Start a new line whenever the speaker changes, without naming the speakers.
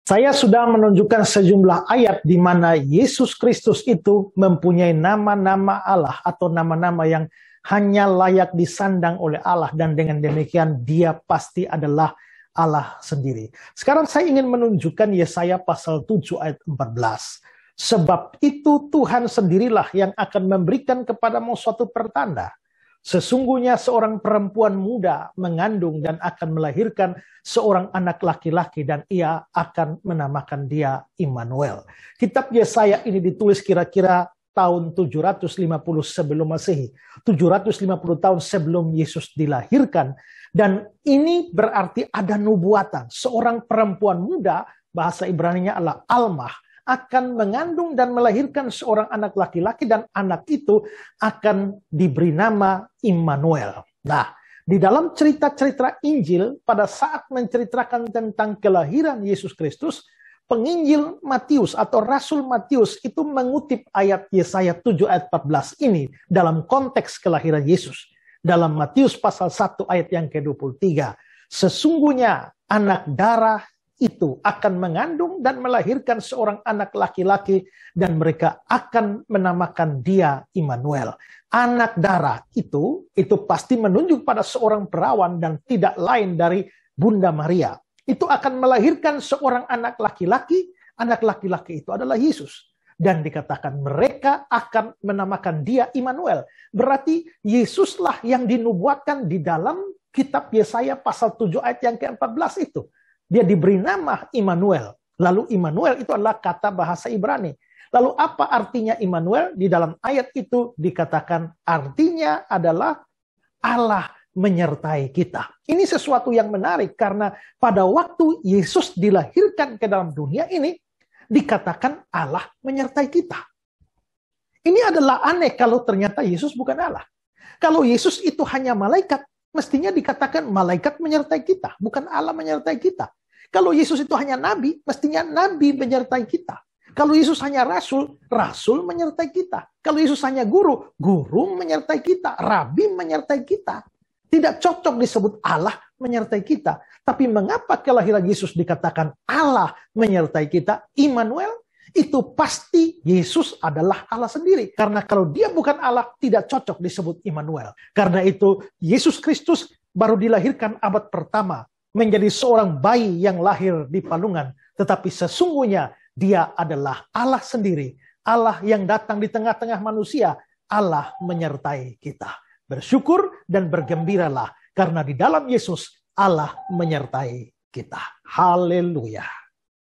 Saya sudah menunjukkan sejumlah ayat di mana Yesus Kristus itu mempunyai nama-nama Allah atau nama-nama yang hanya layak disandang oleh Allah, dan dengan demikian dia pasti adalah Allah sendiri. Sekarang saya ingin menunjukkan Yesaya pasal 7 ayat 14. Sebab itu Tuhan sendirilah yang akan memberikan kepadamu suatu pertanda. Sesungguhnya seorang perempuan muda mengandung dan akan melahirkan seorang anak laki-laki, dan ia akan menamakan dia Immanuel. Kitab Yesaya ini ditulis kira-kira tahun 750 sebelum Masehi. 750 tahun sebelum Yesus dilahirkan. Dan ini berarti ada nubuatan. Seorang perempuan muda, bahasa Ibraninya adalah Almah, akan mengandung dan melahirkan seorang anak laki-laki, dan anak itu akan diberi nama Immanuel. Nah, di dalam cerita-cerita Injil, pada saat menceritakan tentang kelahiran Yesus Kristus, penginjil Matius atau Rasul Matius itu mengutip ayat Yesaya 7 ayat 14 ini dalam konteks kelahiran Yesus. Dalam Matius pasal 1 ayat yang ke-23, sesungguhnya anak darah itu akan mengandung dan melahirkan seorang anak laki-laki, dan mereka akan menamakan dia Immanuel. Anak darah itu pasti menunjuk pada seorang perawan dan tidak lain dari Bunda Maria. Itu akan melahirkan seorang anak laki-laki. Anak laki-laki itu adalah Yesus. Dan dikatakan mereka akan menamakan dia Immanuel. Berarti Yesuslah yang dinubuatkan di dalam kitab Yesaya pasal 7 ayat yang ke-14 itu. Dia diberi nama Immanuel. Lalu Immanuel itu adalah kata bahasa Ibrani. Lalu apa artinya Immanuel? Di dalam ayat itu dikatakan artinya adalah Allah menyertai kita. Ini sesuatu yang menarik karena pada waktu Yesus dilahirkan ke dalam dunia ini, dikatakan Allah menyertai kita. Ini adalah aneh kalau ternyata Yesus bukan Allah. Kalau Yesus itu hanya malaikat, mestinya dikatakan malaikat menyertai kita, bukan Allah menyertai kita. Kalau Yesus itu hanya nabi, mestinya nabi menyertai kita. Kalau Yesus hanya rasul, rasul menyertai kita. Kalau Yesus hanya guru, guru menyertai kita. Rabi menyertai kita. Tidak cocok disebut Allah menyertai kita. Tapi mengapa kelahiran Yesus dikatakan Allah menyertai kita, Immanuel? Itu pasti Yesus adalah Allah sendiri. Karena kalau dia bukan Allah, tidak cocok disebut Immanuel. Karena itu Yesus Kristus baru dilahirkan abad pertama, menjadi seorang bayi yang lahir di palungan. Tetapi sesungguhnya dia adalah Allah sendiri. Allah yang datang di tengah-tengah manusia. Allah menyertai kita. Bersyukur dan bergembiralah karena di dalam Yesus Allah menyertai kita. Haleluya.